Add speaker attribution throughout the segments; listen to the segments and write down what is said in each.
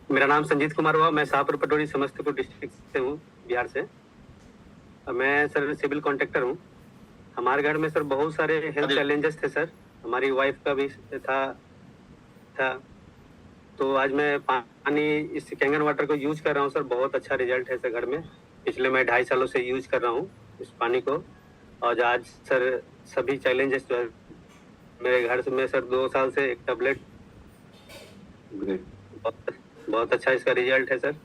Speaker 1: मेरा नाम संजीत कुमार हुआ। मैं शाहपुर पटोरी समस्तीपुर डिस्ट्रिक्ट से हूँ, बिहार से। मैं सर सिविल कॉन्ट्रैक्टर हूँ। हमारे घर में सर बहुत सारे हेल्थ चैलेंजेस थे सर। हमारी वाइफ का भी था। तो आज मैं पानी इस कैंगन वाटर को यूज कर रहा हूँ सर। बहुत अच्छा रिजल्ट है सर घर में। पिछले मैं 2.5 सालों से यूज कर रहा हूँ इस पानी को। और आज सर सभी चैलेंजेस जो है मेरे घर से, मैं सर 2 साल से एक टैबलेट, बहुत अच्छा इसका रिजल्ट है सर।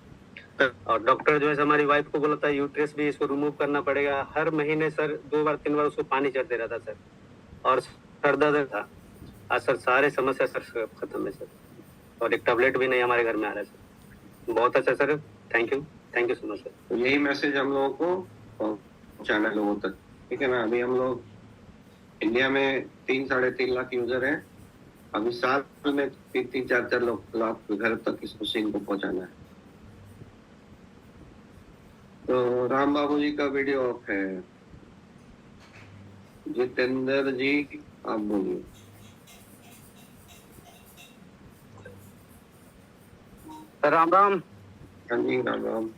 Speaker 1: और डॉक्टर जो है हमारी वाइफ को बोला था यूट्रस भी इसको रिमूव करना पड़ेगा। हर महीने सर 2 बार 3 बार उसको पानी चढ़ते रहता सर। और सर दर्द था। आज सर सारे समस्या सर खत्म है सर। और एक टैबलेट भी नहीं हमारे घर में आ रहा है सर। बहुत अच्छा sir. Thank you so much sir.
Speaker 2: तो यही मैसेज हम लोगों को पहुंचाना है लोगों तक, ठीक है ना। अभी हम लोग इंडिया में 3-3.5 लाख यूजर हैं। अभी साल में 3-4 लाख घर तक इस मशीन को पहुंचाना है। तो राम बाबू जी का वीडियो ऑफ है। जितेंद्र जी आप बोलिए।
Speaker 1: राम राम।
Speaker 2: हाँ जी राम राम।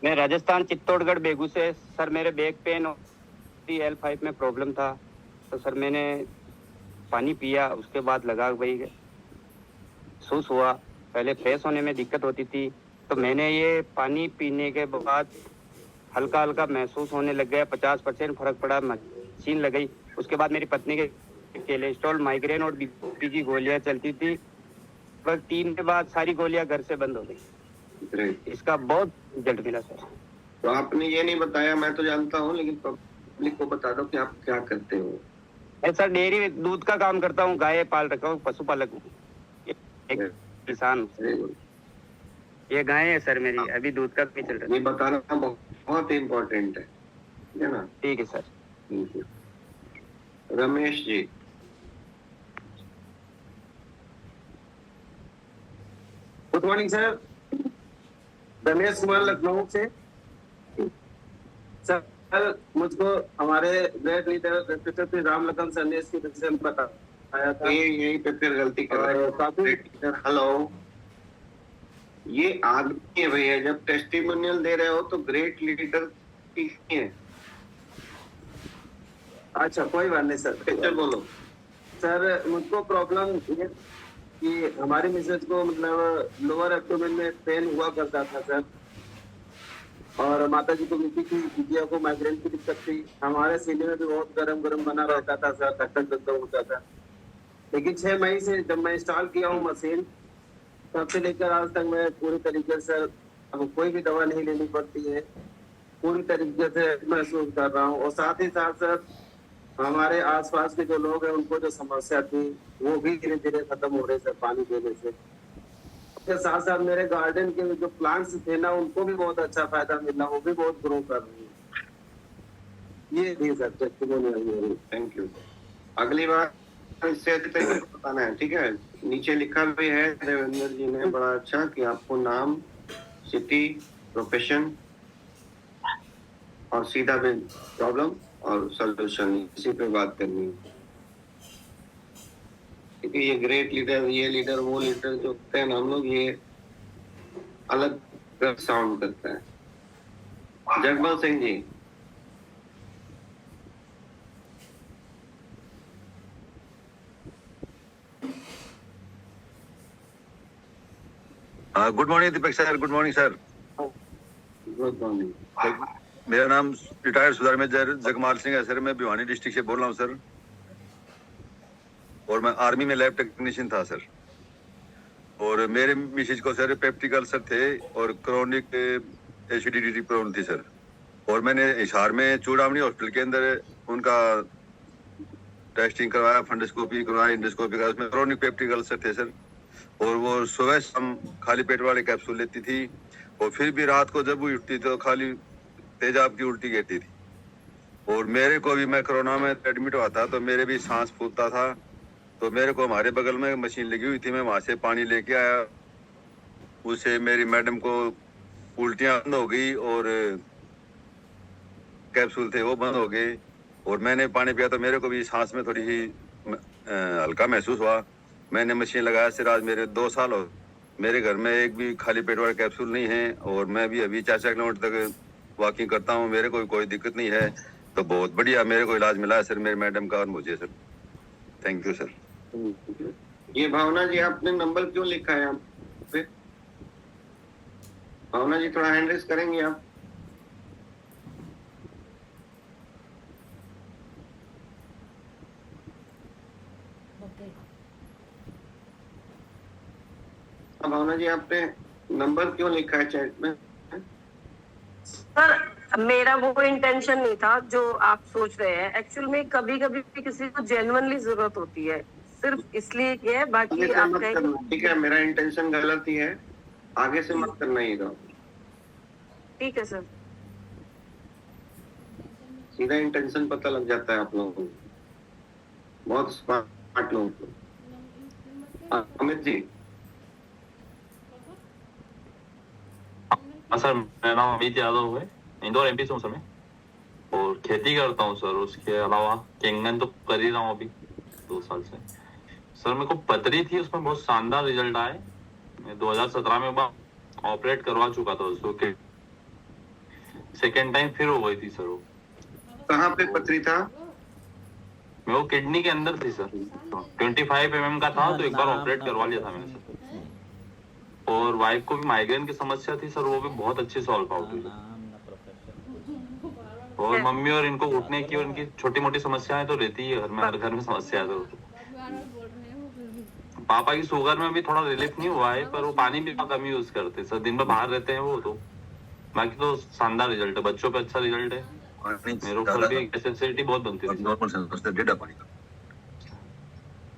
Speaker 1: मैं राजस्थान चित्तौड़गढ़ बेगू से सर। मेरे बैक पेन और L5 में प्रॉब्लम था। तो सर मैंने पानी पिया, उसके बाद लगा भाई महसूस हुआ। पहले फ्रेश होने में दिक्कत होती थी, तो मैंने ये पानी पीने के बाद हल्का हल्का महसूस होने लग गया। 50% फर्क पड़ा। मशीन लगाई, उसके बाद मेरी पत्नी के कोलेस्ट्रॉल, माइग्रेन और बीपी की गोलियां चलती थी। लगभग 3 के बाद सारी गोलियां घर से बंद हो गई। इसका बहुत रिजल्ट मिला सर।
Speaker 2: तो आपने ये नहीं बताया, मैं तो जानता हूँ, लेकिन पब्लिक को बता दो कि आप क्या करते हो।
Speaker 1: सर डेयरी दूध का काम करता हूँ, गाय पाल रखा हूँ, पशुपालक हूँ, एक किसान हूँ। ये गाय है सर मेरी, अभी दूध का भी चल रहा है।
Speaker 2: ये बताना बहुत इम्पोर्टेंट है, ठीक है ना।
Speaker 1: ठीक है सर।
Speaker 2: ठीक है। Ramesh ji.
Speaker 3: Good morning sir. Ramesh Kumar Lucknow से। सर मुझको हमारे ग्रेट लीडर राम लखन संदेश की तरफ से बताया था।
Speaker 2: यही पे फिर गलती कर रहे हैं काफी। हेलो, ये आदमी है भैया। जब टेस्टिमोनियल दे रहे हो तो ग्रेट लीडर की है।
Speaker 3: अच्छा कोई बात नहीं सर।
Speaker 2: चल बोलो
Speaker 3: सर। मुझको प्रॉब्लम ये कि हमारी मिसेज को मतलब लोअर एब्डोमेन में पेन हुआ करता था सर। और माता जी को बीपी की, बिटिया को माइग्रेन की दिक्कत थी। हमारे सीने में भी बहुत गरम बना रहता था सर, धक होता था। लेकिन 6 मई से जब मैं इंस्टॉल किया हूँ मशीन, तब से लेकर आज तक मैं पूरी तरीके से अब कोई भी दवा नहीं लेनी पड़ती है। पूरी तरीके से महसूस कर रहा हूँ। और साथ ही साथ सर हमारे आसपास के जो लोग हैं उनको जो समस्या थी वो भी धीरे धीरे खत्म हो रहे सर पानी देने से। के साथ साथ मेरे गार्डन के जो प्लांट्स थे ना, उनको भी बहुत अच्छा फायदा मिला, वो भी बहुत ग्रो कर रही है। ये भी सर टेस्टिमोनियल।
Speaker 2: Thank you. अगली बार इससे अधिक बताना है, ठीक है। नीचे लिखा भी है देवेंद्र जी ने बड़ा अच्छा कि आपको नाम, सिटी, प्रोफेशन और सीधा भी प्रॉब्लम और सॉल्यूशन, इसी पे बात करनी है। क्योंकि ये ग्रेट लीडर, ये लीडर, वो लीडर जो होते हैं ना हम लोग, ये अलग साउंड करता है। Jagmal Singh ji.
Speaker 4: Good morning Deepak sir. Good morning sir.
Speaker 2: Good morning.
Speaker 4: मेरा नाम रिटायर्ड सुधार मेजर जगमाल सिंह है सर। मैं भिवानी डिस्ट्रिक्ट से बोल रहा हूँ सर। और मैं आर्मी में लैब टेक्नीशियन था सर। और मेरे मिसेज को सर पेप्टिक अल्सर थे और क्रोनिक एसिडिटी प्रॉब्लम थी सर। और मैंने हिसार में चूड़ामणी हॉस्पिटल के अंदर उनका टेस्टिंग करवाया, फंडोस्कोपी करवाया, इंडोस्कोपी करवाया। उसमें क्रोनिक पेप्टिक अल्सर थे सर। और वो सुबह शाम खाली पेट वाले कैप्सूल लेती थी। और फिर भी रात को जब वो उठती तो खाली तेजाब की उल्टी गिरती थी। और मेरे को भी, मैं कोरोना में एडमिट हुआ था तो मेरे भी सांस फूलता था। तो मेरे को हमारे बगल में मशीन लगी हुई थी, मैं वहां से पानी लेके आया। उससे मेरी मैडम को उल्टियां बंद हो गई और कैप्सूल थे वो बंद हो गए। और मैंने पानी पिया तो मेरे को भी सांस में थोड़ी सी हल्का महसूस हुआ। मैंने मशीन लगाया सिर, आज मेरे 2 साल हो मेरे घर में एक भी खाली पेट वाला कैप्सूल नहीं है और मैं भी अभी 4-4 किलोमीटर तक वॉकिंग करता हूँ, मेरे को कोई दिक्कत नहीं है। तो बहुत बढ़िया मेरे को इलाज मिला है सर, मेरे मैडम का और मुझे सर। Thank you sir.
Speaker 2: ये भावना जी आपने नंबर क्यों लिखा है यहाँ पे? भावना जी थोड़ा हैंड रेस करेंगे आप? भावना जी आपने नंबर क्यों लिखा है चैट में?
Speaker 5: सर मेरा वो इंटेंशन नहीं था जो आप सोच रहे हैं। एक्चुअल में कभी कभी किसी को जेन्युइनली जरूरत होती है, सिर्फ इसलिए कि है, बाकी आप
Speaker 2: मत करना, ठीक है? मेरा इंटेंशन गलत ही है, आगे से मत करना ही दो।
Speaker 5: ठीक है सर।
Speaker 2: सीधा इंटेंशन पता लग जाता है आप लोगों को, बहुत स्मार्ट लोगों को। अमित जी।
Speaker 6: हाँ सर, मेरा नाम अमित यादव है, इंदौर एमपी से हूँ सर मैं, और खेती करता हूँ सर। उसके अलावा केंगन तो कर ही रहा हूँ अभी 2 साल से। सर मेरे को पथरी थी, उसमें बहुत शानदार रिजल्ट आए। मैं 2017 में ऑपरेट करवा चुका था उसको, सेकेंड टाइम फिर हो गई थी सर वो।
Speaker 2: कहाँ पे पथरी था?
Speaker 6: मैं वो किडनी के अंदर थी सर, 25 mm का था, तो एक बार ऑपरेट करवा लिया था मैंने सर। और वाइफ को भी माइग्रेन की समस्या थी सर, वो भी बहुत अच्छी सॉल्व आउट हुई। और मम्मी और इनको उठने की और इनकी छोटी मोटी समस्याएं तो रहती है घर में, हर घर में समस्या है तो। पापा की शुगर में भी थोड़ा रिलीफ नहीं हुआ है, पर वो पानी भी कम यूज करते सर, दिन भर बाहर रहते हैं वो। तो बाकी तो शानदार रिजल्ट है, बच्चों पे अच्छा रिजल्ट है। मेरे ऊपर भी एसिडिटी बहुत बनती थी।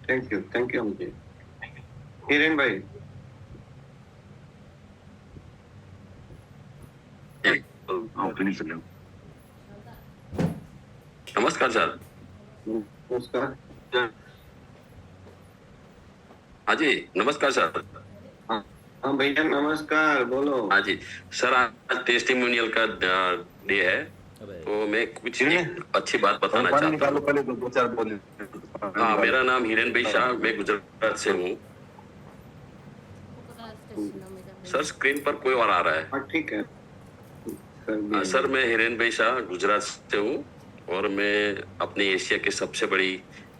Speaker 2: थैंक यू मुझे। हिरेन भाई।
Speaker 7: नमस्कार सर।
Speaker 2: नमस्कार।
Speaker 7: हाँ जी नमस्कार सर।
Speaker 2: हाँ भैया नमस्कार, बोलो।
Speaker 7: हाँ जी सर, आज टेस्टिमोनियल का डे है, तो मैं कुछ अच्छी बात बताना चाहता हूँ। हाँ, मेरा नाम हिरेन भाई शाह, मैं गुजरात से हूँ। सर स्क्रीन पर कोई और आ रहा है?
Speaker 2: ठीक है
Speaker 7: सर, मैं हिरेन भाई शाह गुजरात से हूँ और मैं अपनी एशिया की सबसे बड़ी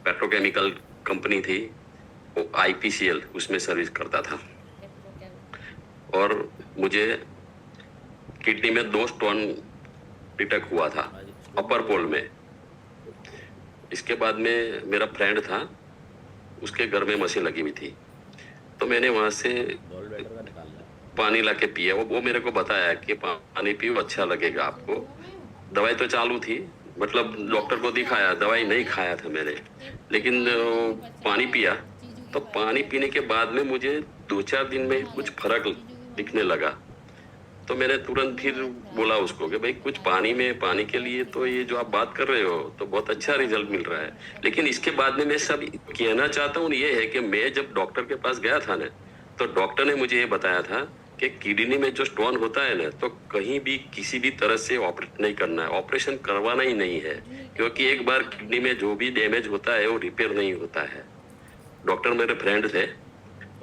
Speaker 7: पेट्रोकेमिकल कंपनी थी वो IPCL, उसमें सर्विस करता था। और मुझे किडनी में 2 स्टोन डिटेक्ट हुआ था अपर पोल में। इसके बाद में मेरा फ्रेंड था, उसके घर में मशीन लगी हुई थी, तो मैंने वहां से पानी लाके पिया। वो मेरे को बताया कि पानी पियो, अच्छा लगेगा आपको। दवाई तो चालू थी, मतलब डॉक्टर को दिखाया, दवाई नहीं खाया था मैंने, लेकिन पानी पिया। तो पानी पीने के बाद में मुझे 2-4 दिन में कुछ फर्क दिखने लगा। तो मैंने तुरंत फिर बोला उसको कि भाई कुछ पानी के लिए तो ये जो आप बात कर रहे हो तो बहुत अच्छा रिजल्ट मिल रहा है। लेकिन इसके बाद में मैं सब कहना चाहता हूँ ये है कि मैं जब डॉक्टर के पास गया था ना, तो डॉक्टर ने मुझे ये बताया था कि किडनी में जो स्टोन होता है ना, तो कहीं भी किसी भी तरह से ऑपरेट नहीं करना है, ऑपरेशन करवाना ही नहीं है, क्योंकि एक बार किडनी में जो भी डैमेज होता है वो रिपेयर नहीं होता है। डॉक्टर मेरे फ्रेंड थे,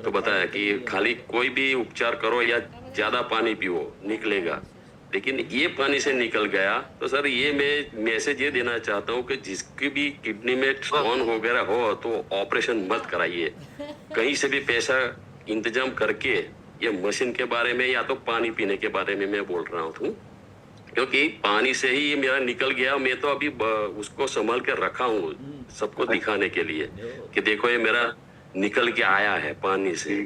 Speaker 7: तो बताया कि खाली कोई भी उपचार करो या ज्यादा पानी पियो, निकलेगा। लेकिन ये पानी से निकल गया। तो सर ये मैं मैसेज ये देना चाहता हूँ कि जिसकी भी किडनी में स्टोन वगैरह हो तो ऑपरेशन मत कराइए, कहीं से भी पैसा इंतजाम करके ये मशीन के बारे में या तो पानी पीने के बारे में मैं बोल रहा हूँ, क्योंकि पानी से ही ये मेरा निकल गया। मैं तो अभी उसको संभाल के रखा हूँ सबको दिखाने के लिए कि देखो ये मेरा निकल के आया है पानी से।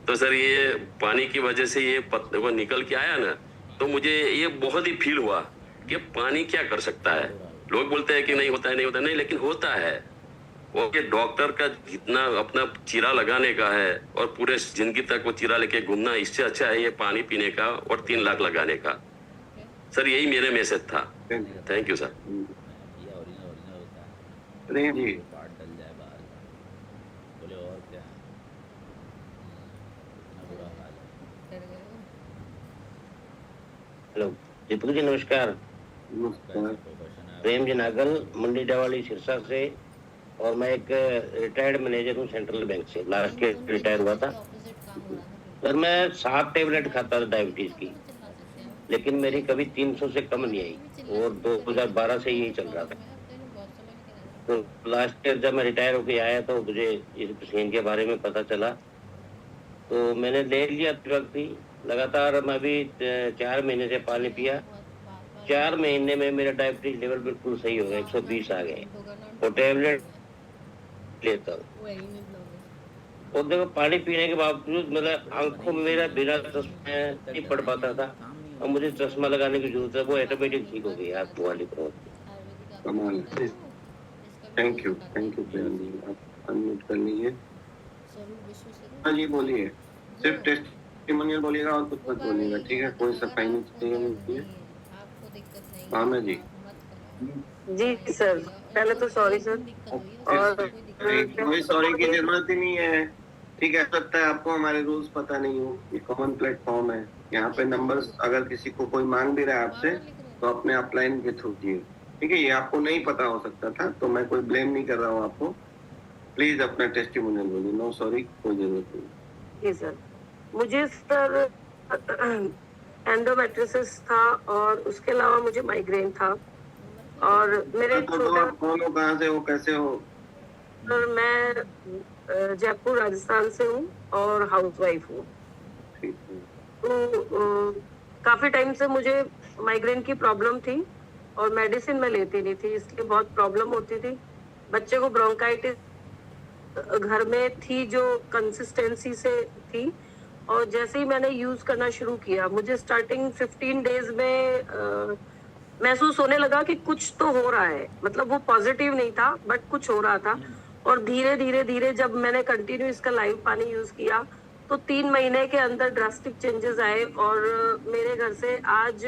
Speaker 7: तो सर ये पानी की वजह से ये वो निकल के आया ना, तो मुझे ये बहुत ही फील हुआ कि पानी क्या कर सकता है। लोग बोलते हैं कि नहीं होता है, नहीं होता, नहीं, लेकिन होता है। वो कि डॉक्टर का जितना अपना चीरा लगाने का है और पूरे जिंदगी तक वो चीरा लेके घूमना, इससे अच्छा है ये पानी पीने का और 3 लाख लगाने का। सर यही मेरे मैसेज था। Thank you sir.
Speaker 2: जी
Speaker 8: हेलो दीपक जी नमस्कार। प्रेम जी नागल, मंडी डावाली सिरसा से, और मैं एक रिटायर्ड मैनेजर हूँ सेंट्रल बैंक से, लास्ट ईयर रिटायर हुआ था। सर मैं 7 टेबलेट खाता था डायबिटीज की, लेकिन मेरी कभी 300 से कम नहीं आई और 2012 से यही चल रहा था। तो लास्ट ईयर जब मैं रिटायर होके आया तो मुझे इस मशीन के बारे में पता चला, तो मैंने ले लिया ड्रग भी लगातार। मैं अभी 4 महीने से पानी पिया, 4 महीने में मेरा डायबिटीज लेवल बिल्कुल सही हो गया, 120 आ गए और टेबलेट लेता हूँ। और देखो पानी पीने के बावजूद मतलब आंखों में मेरा बिना चश्मे नहीं पड़ पाता था, और मुझे चश्मा लगाने की जरूरत है, वो ऑटोमेटिक ठीक हो गई आंखों वाली प्रॉब्लम।
Speaker 2: कमाल। थैंक यू प्रियन जी, आप अनम्यूट कर लीजिए। हाँ जी बोलिए, सिर्फ टेस्टिमोनियल बोलिएगा और कुछ मत बोलिएगा, ठीक है? कोई सफाई नहीं चाहिए मुझे। भावना जी।
Speaker 5: जी सर, पहले तो सॉरी सर। और
Speaker 2: कोई सॉरी की जरूरत ही नहीं है, ठीक है? लगता है आपको हमारे रूल्स पता नहीं हो, ये कॉमन प्लेटफॉर्म है, यहाँ पे नंबर्स अगर किसी को कोई मांग भी रहा है आपसे तो अपने अपलाइन के थ्रू दिए, ठीक है? ये आपको नहीं पता हो सकता था, तो मैं कोई ब्लेम नहीं कर रहा हूँ आपको। प्लीज अपना टेस्टिमोनियल बोलिए। नो सॉरी, कोई जरूरत नहीं।
Speaker 5: जी सर, मुझे सर एंडोमेट्रियोसिस था और उसके अलावा मुझे माइग्रेन था और मेरे
Speaker 2: तो आप कौन हो, कहाँ से हो, कैसे हो?
Speaker 5: सर मैं जयपुर राजस्थान से हूँ और हाउसवाइफ हूँ। तो काफी टाइम से मुझे माइग्रेन की प्रॉब्लम थी और मेडिसिन मैं लेती नहीं थी, इसलिए बहुत प्रॉब्लम होती थी। बच्चे को ब्रोंकाइटिस घर में थी जो कंसिस्टेंसी से थी, और जैसे ही मैंने यूज करना शुरू किया मुझे स्टार्टिंग 15 डेज में महसूस होने लगा कि कुछ तो हो रहा है, मतलब वो पॉजिटिव नहीं था बट कुछ हो रहा था। और धीरे धीरे धीरे जब मैंने कंटिन्यू इसका लाइव पानी यूज किया तो 3 महीने के अंदर ड्रास्टिक चेंजेस आए और मेरे घर से आज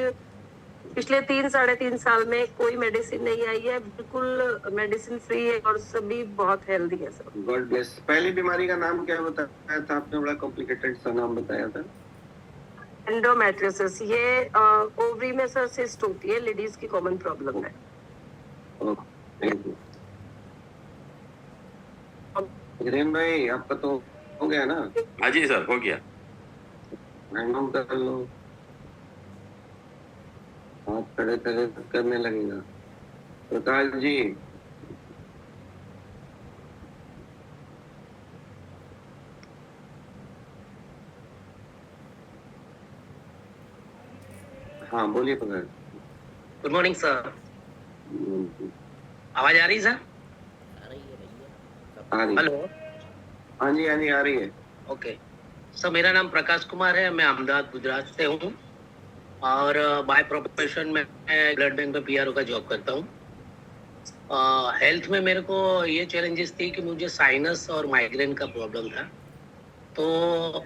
Speaker 5: पिछले 3-3.5 साल में कोई मेडिसिन नहीं आई है, बिल्कुल मेडिसिन फ्री है और सभी बहुत हेल्दी है सर।
Speaker 2: God bless. पहली बीमारी का नाम क्या बताया था आपने? बड़ा कॉम्प्लिकेटेड सा नाम बताया था।
Speaker 5: एंडोमेट्रियोसिस, ये ओवरी में सर सिस्ट होती है, लेडीज की कॉमन प्रॉब्लम है।
Speaker 2: Thank you. हिरेन भाई, आपका तो हो गया ना?
Speaker 7: हाँ जी सर, हो गया।
Speaker 2: हैंड कर लो, हाथ खड़े करने लगेगा। प्रकाश जी, हाँ बोलिए प्रकाश।
Speaker 9: गुड मॉर्निंग सर, आवाज आ रही सर?
Speaker 2: आ रही।
Speaker 9: हेलो।
Speaker 2: हाँ जी आ रही है।
Speaker 9: ओके सर, मेरा नाम प्रकाश कुमार है, मैं अहमदाबाद गुजरात से हूँ और बाय प्रोफेशन में मैं ब्लड बैंक में पीआरओ का जॉब करता हूँ। हेल्थ में मेरे को ये चैलेंजेस थी कि मुझे साइनस और माइग्रेन का प्रॉब्लम था, तो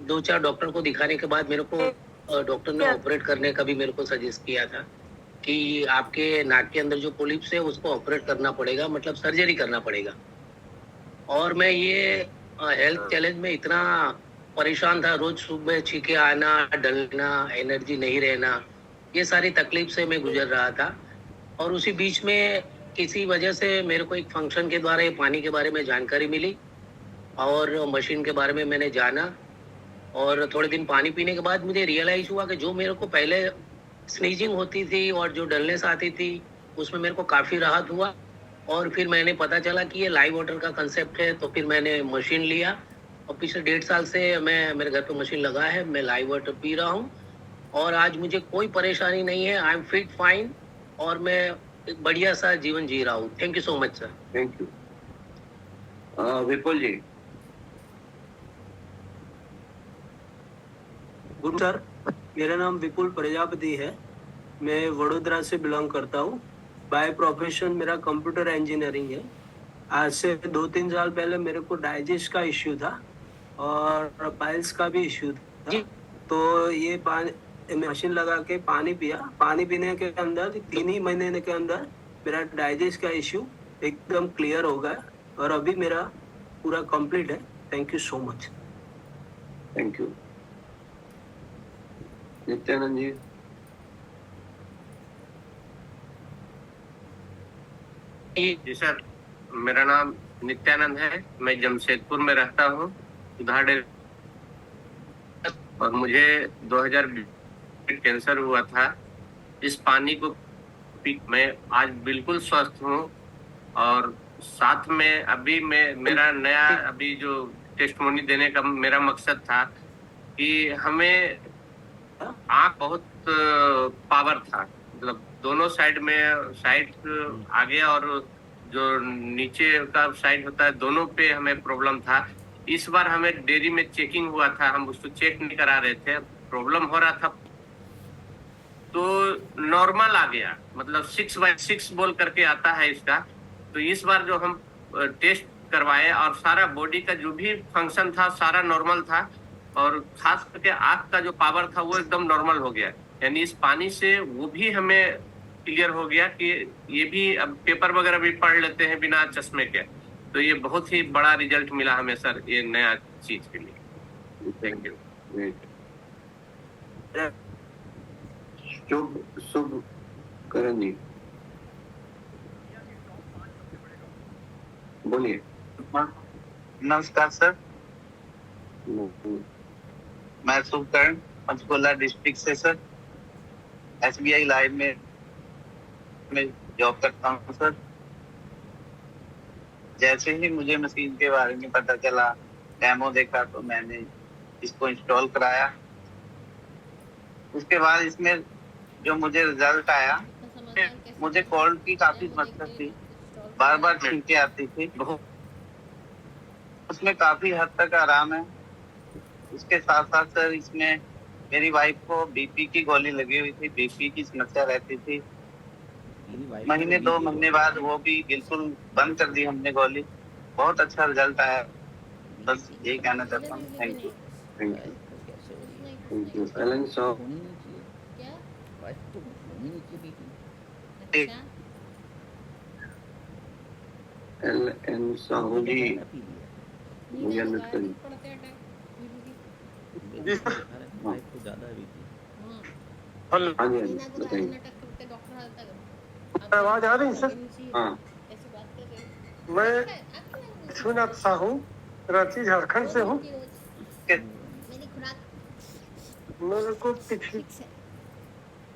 Speaker 9: 2-4 डॉक्टर को दिखाने के बाद मेरे को डॉक्टर ने ऑपरेट करने का भी मेरे को सजेस्ट किया था कि आपके नाक के अंदर जो पोलिप्स है उसको ऑपरेट करना पड़ेगा, मतलब सर्जरी करना पड़ेगा। और मैं ये हेल्थ चैलेंज में इतना परेशान था, रोज सुबह छींके आना, डलना, एनर्जी नहीं रहना, ये सारी तकलीफ से मैं गुजर रहा था। और उसी बीच में किसी वजह से मेरे को एक फंक्शन के द्वारा पानी के बारे में जानकारी मिली और मशीन के बारे में मैंने जाना, और थोड़े दिन पानी पीने के बाद मुझे रियलाइज हुआ कि जो मेरे को पहले स्नीजिंग होती थी और जो डलनेस आती थी उसमें मेरे को काफ़ी राहत हुआ। और फिर मैंने पता चला कि ये लाइव वाटर का कंसेप्ट है, तो फिर मैंने मशीन लिया और पिछले 1.5 साल से मैं मेरे घर पे मशीन लगा है, मैं लाइव वाटर पी रहा हूँ और आज मुझे कोई परेशानी नहीं है। आई एम फिट फाइन और मैं एक बढ़िया सा जीवन जी रहा हूँ। Thank you so much sir.
Speaker 2: Thank you. Vipul ji.
Speaker 10: Good sir, मेरा नाम विपुल प्रजापति है, मैं वडोदरा से बिलोंग करता हूँ। बाय प्रोफेशन मेरा कंप्यूटर इंजीनियरिंग है। आज से 2-3 साल पहले मेरे को डाइजेस्ट का इश्यू था और पाइल्स का भी इश्यू था, तो ये पानी मशीन लगा के पानी पिया, पानी पीने के अंदर 3 ही महीने के अंदर मेरा डाइजेस्ट का इश्यू एकदम क्लियर हो गया और अभी मेरा पूरा कंप्लीट है। Thank you so much.
Speaker 2: Thank you. Nityanand ji.
Speaker 11: जी सर, मेरा नाम नित्यानंद है, मैं जमशेदपुर में रहता हूँ, सुधार डेयरी और मुझे 2020 कैंसर हुआ था। इस पानी को पी मैं आज बिल्कुल स्वस्थ हूँ। और साथ में अभी मेरा नया अभी जो टेस्टमोनी देने का मेरा मकसद था कि हमें आँख बहुत पावर था, मतलब दोनों साइड में, साइड आगे और जो नीचे का साइड होता है दोनों पे हमें प्रॉब्लम था। इस बार हमें डेयरी में चेकिंग हुआ था, हम उसको चेक नहीं करा रहे थे, प्रॉब्लम हो रहा था तो नॉर्मल आ गया, मतलब 6/6 बोल करके आता है इसका। तो इस बार जो हम टेस्ट करवाए और सारा बॉडी का जो भी फंक्शन था सारा नॉर्मल था, और खास करके आँख का जो पावर था वो एकदम नॉर्मल हो गया। यानी इस पानी से वो भी हमें क्लियर हो गया कि ये भी अब पेपर वगैरह भी पढ़ लेते हैं बिना चश्मे के। तो ये बहुत ही बड़ा रिजल्ट मिला हमें सर, ये नया चीज के लिए। Thank you.
Speaker 2: शुभ करण जी, बोलिए।
Speaker 12: नमस्कार सर, मैं शुभकरण पंचकुला डिस्ट्रिक्ट से सर SBI लाइव में जॉब करता हूँ सर। जैसे ही मुझे मशीन के बारे में पता चला, डेमो देखा, तो मैंने इसको इंस्टॉल कराया। उसके बाद इसमें जो मुझे रिजल्ट आया, मुझे कोल्ड की काफी समस्या थी, बार बार छींकें आती थी, उसमें काफी हद तक आराम है। उसके साथ साथ सर इसमें मेरी वाइफ को BP की गोली लगी हुई थी, BP की समस्या रहती थी। 2 महीने बाद वो भी बिल्कुल बंद कर दी हमने गोली। बहुत अच्छा रिजल्ट आया, बस यही कहना चाहता हूँ। Thank you.
Speaker 2: Thank you. L N साहब, LN साहू जी, मुझे अनम्यूट करिए। हाँ जी, बताइए।
Speaker 13: आवाज आ रही सर?
Speaker 2: हाँ,
Speaker 13: मैं विश्वनाथ साहू, रांची झारखंड से हूँ। मेरे को पिछले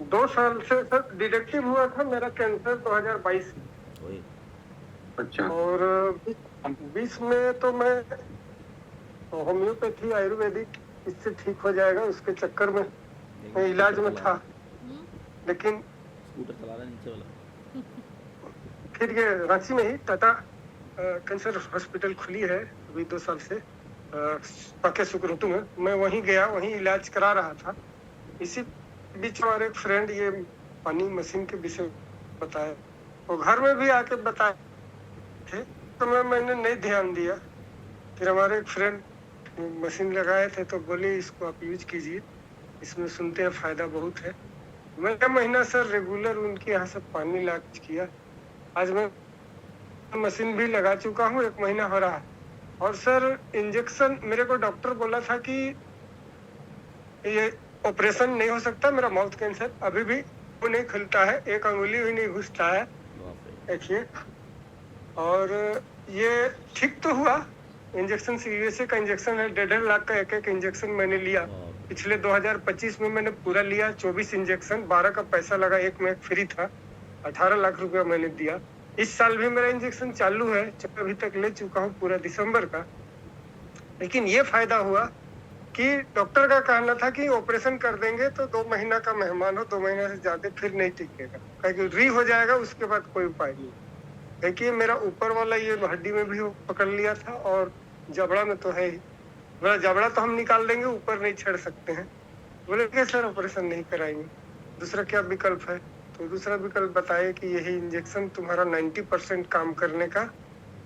Speaker 13: 2 साल से सर डिटेक्टिव हुआ था मेरा कैंसर 2022।
Speaker 2: अच्छा।
Speaker 13: और 20 में तो मैं होम्योपैथी आयुर्वेदिक इससे ठीक हो जाएगा उसके चक्कर में मैं इलाज में था, लेकिन फिर ये रांची में ही टाटा कैंसर हॉस्पिटल खुली है अभी 2 साल से, पाके सुकरुटू में। मैं वहीं गया, वहीं इलाज करा रहा था। इसी बीच हमारे एक फ्रेंड ये पानी मशीन के विषय बताया, वो घर में भी आके बताए थे, तो मैंने नहीं ध्यान दिया। फिर हमारे एक फ्रेंड मशीन लगाए थे तो बोले इसको आप यूज कीजिए, इसमें सुनते हैं फायदा बहुत है। मैं 1 महीना सर रेगुलर उनके यहाँ से पानी ला किया। आज मैं मशीन भी लगा चुका हूँ, 1 महीना हो रहा है। और सर इंजेक्शन मेरे को डॉक्टर बोला था कि ये ऑपरेशन नहीं हो सकता, मेरा माउथ कैंसर अभी भी वो नहीं खुलता है, एक अंगुली भी नहीं घुसता है, देखिए। और ये ठीक तो हुआ। इंजेक्शन USA का इंजेक्शन है, 1.5 लाख का एक इंजेक्शन मैंने लिया। पिछले 2025 में मैंने पूरा लिया 24 इंजेक्शन, 12 का पैसा लगा, एक में एक फ्री था, 18 लाख रुपया मैंने दिया। इस साल भी मेरा इंजेक्शन चालू है, अभी तक ले चुका हूँ पूरा दिसंबर का। लेकिन ये फायदा हुआ कि डॉक्टर का कहना था कि ऑपरेशन कर देंगे तो 2 महीना का मेहमान हो, 2 महीना से ज्यादा फिर नहीं टिकेगा, क्योंकि री हो जाएगा, उसके बाद कोई उपाय नहीं। देखिए मेरा ऊपर वाला ये हड्डी में भी पकड़ लिया था और जबड़ा में तो है ही, मेरा जबड़ा तो हम निकाल देंगे, ऊपर नहीं छेड़ सकते हैं। बोले कि सर ऑपरेशन नहीं कराएंगे, दूसरा क्या विकल्प है? तो दूसरा विकल्प बताए कि यही इंजेक्शन तुम्हारा 90% काम करने का,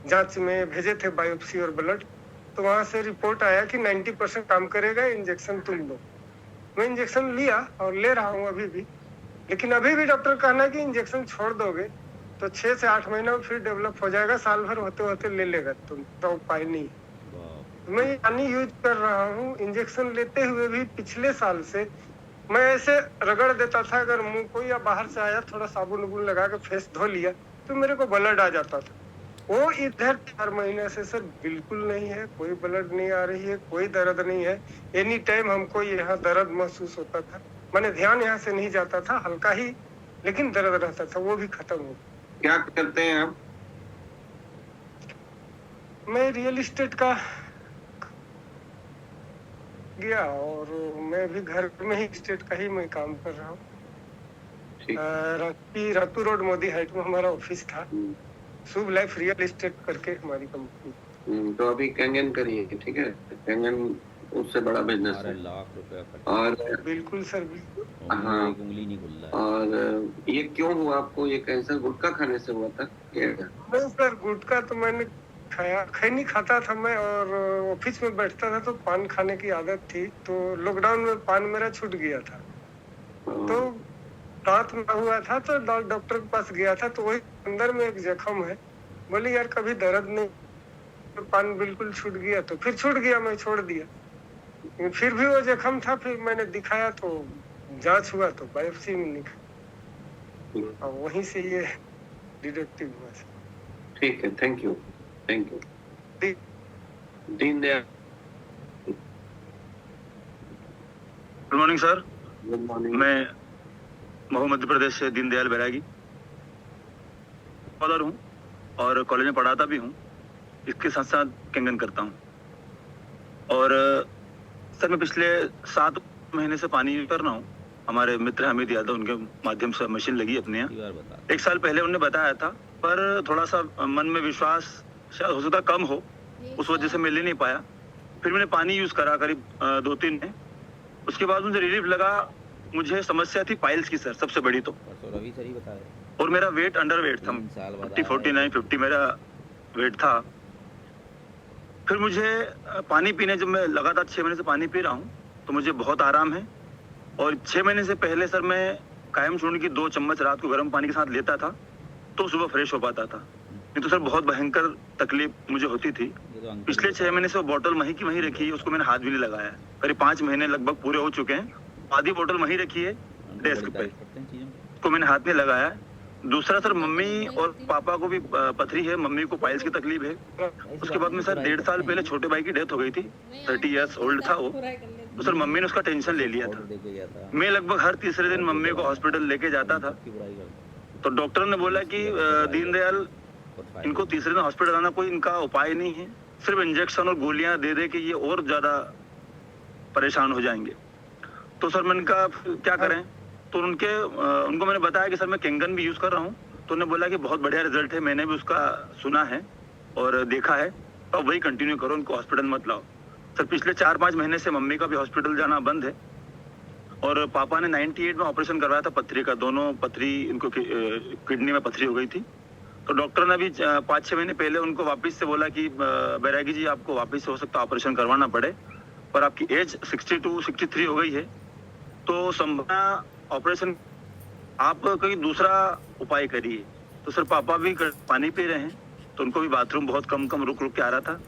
Speaker 13: जांच में भेजे थे बायोप्सी और ब्लड, तो वहां से रिपोर्ट आया कि 90% काम करेगा, इंजेक्शन तुम लो। मैं इंजेक्शन लिया और ले रहा हूँ अभी भी, लेकिन अभी भी डॉक्टर कहना है कि इंजेक्शन छोड़ दोगे तो 6 से 8 महीना में फिर डेवलप हो जाएगा, साल भर होते होते ले लेगा तुम, तो उपाय नहीं। मैं यानी यूज कर रहा हूँ, इंजेक्शन लेते हुए भी पिछले साल से मैं ऐसे रगड़ देता था, अगर मुंह को या बाहर से आया थोड़ा साबुन उबुन लगा के फेस धो लिया तो मेरे को ब्लड आ जाता था। वो इधर 4 महीने से सर बिल्कुल नहीं है, कोई ब्लड नहीं आ रही है, कोई दर्द नहीं है। एनी टाइम हमको यहाँ दर्द महसूस होता था, मैंने ध्यान यहाँ से नहीं जाता था, हल्का ही लेकिन दर्द रहता था, वो भी खत्म हो गया।
Speaker 2: क्या करते हैं आप?
Speaker 13: मैं रियल एस्टेट का गया और मैं भी घर में ही एस्टेट का ही मैं काम कर रहा हूँ। रातू रोड मोदी हाइट में हमारा ऑफिस था। शुभ लाइफ रियल एस्टेट करके हमारी कंपनी।
Speaker 2: तो अभी कैंगन करिए, ठीक है? कैंगन उससे बड़ा बिजनेस है। और
Speaker 13: बिल्कुल सर, बिल्कुल।
Speaker 2: हाँ, और ये क्यों हुआ आपको? ये कैंसर गुटखा खाने से हुआ था क्या?
Speaker 13: नहीं सर, गुटखा तो मैंने खाया नहीं खाता था मैं, और ऑफिस में बैठता था तो पान खाने की आदत थी, तो लॉकडाउन में पान मेरा छूट गया था। तो रात में हुआ था तो डॉक्टर के पास गया था, तो वही अंदर में एक जख्म है। बोले यार कभी दर्द नहीं, तो पान बिल्कुल छूट गया, तो फिर छूट गया, मैं छोड़ दिया। फिर भी वो जख्म था, फिर मैंने दिखाया तो जांच हुआ तो बायोप्सी में निकला, और वहीं से ये डिटेक्टिव हुआ।
Speaker 2: ठीक है, thank you, thank you. Deendayal.
Speaker 14: Good morning sir.
Speaker 2: Good morning.
Speaker 14: मैं महू मध्य प्रदेश से दीनदयाल बैरागी फॉलोअर हूँ और कॉलेज में पढ़ाता भी हूँ। इसके साथ साथ कैंगन करता हूँ। और सर मैं पिछले 7 महीने से पानी यूज कर रहा हूँ। हमारे मित्र हमीद यादव, उनके माध्यम से मशीन लगी अपने यहाँ। 1 साल पहले उन्होंने बताया था, पर थोड़ा सा मन में विश्वास शायद हो सकता कम हो, उस वजह से मैं ले नहीं पाया। फिर मैंने पानी यूज करा करीब 2-3 में। उसके बाद मुझे रिलीफ लगा। मुझे समस्या थी पाइल्स की सर, सबसे बड़ी तो। और मेरा वेट अंडर वेट था, 49-50 मेरा वेट था। फिर मुझे पानी पीने, जब मैं लगातार 6 महीने से पानी पी रहा हूँ तो मुझे बहुत आराम है। और 6 महीने से पहले सर मैं कायम चूर्ण की 2 चम्मच रात को गर्म पानी के साथ लेता था तो सुबह फ्रेश हो पाता था। नहीं तो सर बहुत भयंकर तकलीफ मुझे होती थी। पिछले 6 महीने से वो बोतल वहीं की वहीं रखी है, उसको मैंने हाथ भी नहीं लगाया। करीब 5 महीने लगभग पूरे हो चुके हैं। आधी बोतल वहीं रखी है डेस्क पे, उसको मैंने हाथ नहीं लगाया। दूसरा सर, मम्मी और पापा को भी पथरी है, मम्मी को पाइल्स की तकलीफ है। उसके बाद में सर 1.5 साल पहले छोटे भाई की डेथ हो गई थी, 30 इयर्स ओल्ड था वो। तो सर मम्मी ने उसका टेंशन ले लिया था। मैं लगभग हर तीसरे दिन मम्मी को हॉस्पिटल लेके जाता था। तो डॉक्टर ने बोला कि दीनदयाल, इनको तीसरे दिन हॉस्पिटल आना कोई इनका उपाय नहीं है, सिर्फ इंजेक्शन और गोलियां दे दे के ये और ज्यादा परेशान हो जाएंगे। तो सर मैंने कहा क्या करें? तो उनको मैंने बताया कि सर मैं कैंगन भी यूज कर रहा हूँ। तो उन्होंने बोला कि बहुत बढ़िया रिजल्ट है, मैंने भी उसका सुना है और देखा है, तो अब वही कंटिन्यू करो, उनको हॉस्पिटल मत लाओ। सर पिछले 4-5 महीने से मम्मी का भी हॉस्पिटल जाना बंद है। और पापा ने 98 में ऑपरेशन करवाया था पथरी का, दोनों पथरी, इनको किडनी में पथरी हो गई थी। तो डॉक्टर ने भी 5-6 महीने पहले उनको वापस से बोला कि बैरागी जी आपको वापस से हो सकता ऑपरेशन करवाना पड़े, पर आपकी एज 62-63 हो गई है, तो संभावना ऑपरेशन, आप कोई दूसरा उपाय करिए। तो सर पापा भी पानी पी रहे हैं, तो उनको भी बाथरूम बहुत कम रुक के आ रहा था,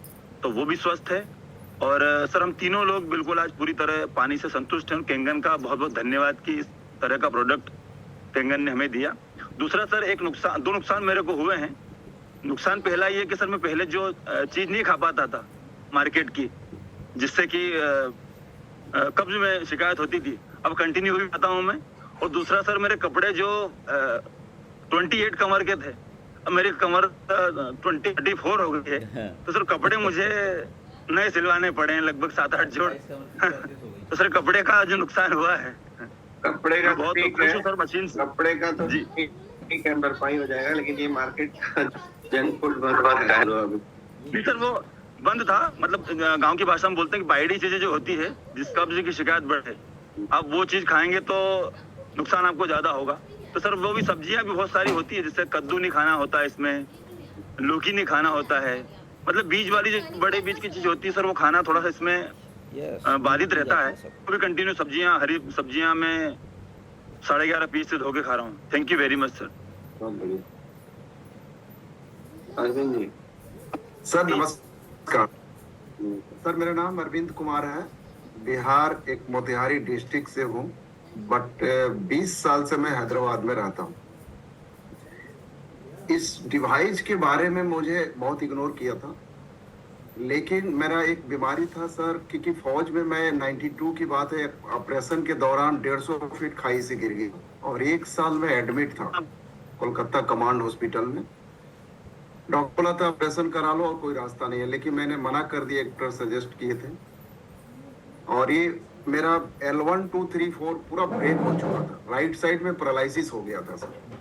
Speaker 14: तो वो भी स्वस्थ है। और सर हम तीनों लोग बिल्कुल आज पूरी तरह पानी से संतुष्ट हैं। कैंगन का बहुत बहुत धन्यवाद कि इस तरह का प्रोडक्ट कैंगन ने हमें दिया। दूसरा सर, 2 नुकसान मेरे को हुए हैं। नुकसान पहला ये कि सर मैं पहले जो चीज नहीं खा पाता था मार्केट की, जिससे कि कब्ज में शिकायत होती थी, अब कंटिन्यू भी खाता हूँ मैं। और दूसरा सर, मेरे कपड़े जो 28 कमर के थे, अब मेरी कमर 24 हो गई है। तो सर कपड़े मुझे नए सिलवाने पड़े हैं, लगभग 7-8 जोड़। तो सर कपड़े का जो नुकसान हुआ है,
Speaker 2: कपड़े का
Speaker 14: बहुत
Speaker 2: ठीक है
Speaker 14: सर, मशीन
Speaker 2: कपड़े का तो ठीक है, भरपाई हो जाएगा, लेकिन ये मार्केट का जंक फूड बंद है
Speaker 14: नहीं सर, वो बंद था। मतलब गांव की भाषा में बोलते हैं कि बाइडी चीजें जो होती है, जिस कब्ज की शिकायत बढ़े, आप वो चीज खाएंगे तो नुकसान आपको ज्यादा होगा। तो सर वो भी सब्जियां भी बहुत सारी होती है, जिससे कद्दू नहीं खाना होता है, इसमें लौकी नहीं खाना होता है। मतलब बीज वाली जो बड़े बीज की चीज होती है सर, वो खाना थोड़ा सा इसमें बाधित रहता है। तो भी कंटिन्यू सब्जियां, हरी सब्जियां मैं 11.5 पीस से धो के खा रहा हूँ। Thank you very much sir.
Speaker 2: Arvind ji.
Speaker 15: Sir नमस्कार। सर मेरा नाम अरविंद कुमार है, बिहार एक मोतिहारी डिस्ट्रिक्ट से हूँ, बट 20 साल से मैं हैदराबाद में रहता हूँ। इस डिवाइस के बारे में मुझे बहुत इग्नोर किया था, लेकिन मेरा एक बीमारी था सर, क्योंकि फौज में मैं 92 की बात है, ऑपरेशन के दौरान 150 फीट खाई से गिर गई और 1 साल में एडमिट था कोलकाता कमांड हॉस्पिटल में। डॉक्टर बोला था ऑपरेशन करा लो और कोई रास्ता नहीं है, लेकिन मैंने मना कर दिया, डॉक्टर सजेस्ट किए थे। और ये मेरा L1 2 3 4 पूरा ब्रेक हो चुका था, राइट साइड में पैरालिसिस हो गया था सर।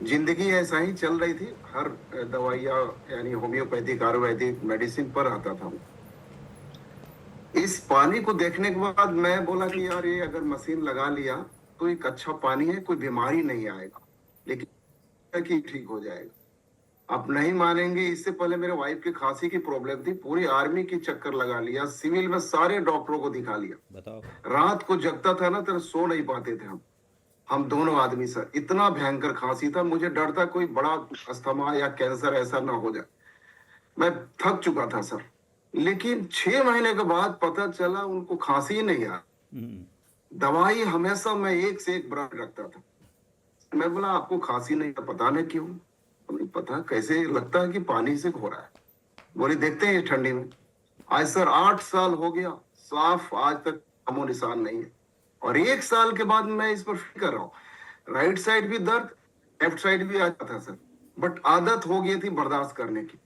Speaker 15: जिंदगी ऐसा ही चल रही थी, हर दवाइयाँ यानी होम्योपैथिक आयुर्वेदिक मेडिसिन पर आता था। इस पानी को देखने के बाद मैं बोला कि यार ये अगर मशीन लगा लिया तो एक अच्छा पानी है, कोई बीमारी नहीं आएगा, लेकिन कि ठीक हो जाएगा। आप नहीं मानेंगे, इससे पहले मेरे वाइफ की खांसी की प्रॉब्लम थी, पूरी आर्मी की चक्कर लगा लिया, सिविल में सारे डॉक्टरों को दिखा लिया, बताओ रात को जगता था ना तो सो नहीं पाते थे हम दोनों आदमी सर। इतना भयंकर खांसी था, मुझे डर था कोई बड़ा अस्थमा या कैंसर ऐसा ना हो जाए, मैं थक चुका था सर। लेकिन 6 महीने के बाद पता चला उनको खांसी ही नहीं आ, दवाई हमेशा मैं एक से एक ब्रांड रखता था। मैं बोला आपको खांसी नहीं, पता नहीं क्यों, नहीं पता कैसे लगता है कि पानी से हो रहा है। बोले देखते हैं ठंडी में। आज सर 8 साल हो गया, साफ आज तक नामो निशान नहीं है। और 1 साल के बाद मैं इस पर फिक्र रहा हूँ, राइट साइड भी दर्द, लेफ्ट साइड भी आता था सर, बट आदत हो गई थी बर्दाश्त करने की।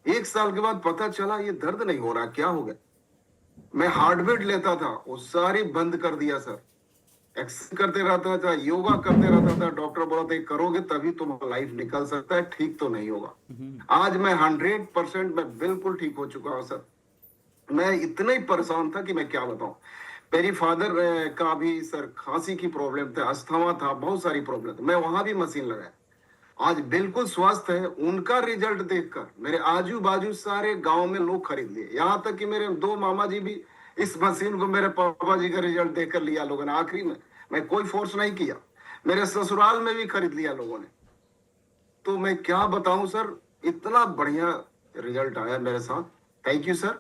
Speaker 15: 1 साल के बाद पता चला ये दर्द नहीं हो रहा, क्या हो गया। मैं हार्टबीट लेता था, वो सारी बंद कर दिया सर। एक्सरसाइज करते रहता था, योगा करते रहता था, डॉक्टर बोला था करोगे तभी तुम्हारा लाइफ निकल सकता है, ठीक तो नहीं होगा। आज मैं 100% मैं बिल्कुल ठीक हो चुका हूँ सर। मैं इतना ही परेशान था कि मैं क्या बताऊं। मेरी फादर का भी सर खांसी की प्रॉब्लम था, अस्थमा था, बहुत सारी प्रॉब्लम था, मैं वहां भी मशीन लगाया, आज बिल्कुल स्वस्थ है। उनका रिजल्ट देखकर मेरे आजू बाजू सारे गांव में लोग खरीद लिए, यहाँ तक कि मेरे 2 मामा जी भी इस मशीन को मेरे पापा जी का रिजल्ट देखकर लिया लोगों ने। आखिरी में मैं कोई फोर्स नहीं किया, मेरे ससुराल में भी खरीद लिया लोगों ने। तो मैं क्या बताऊं सर, इतना बढ़िया रिजल्ट आया मेरे साथ। Thank you sir.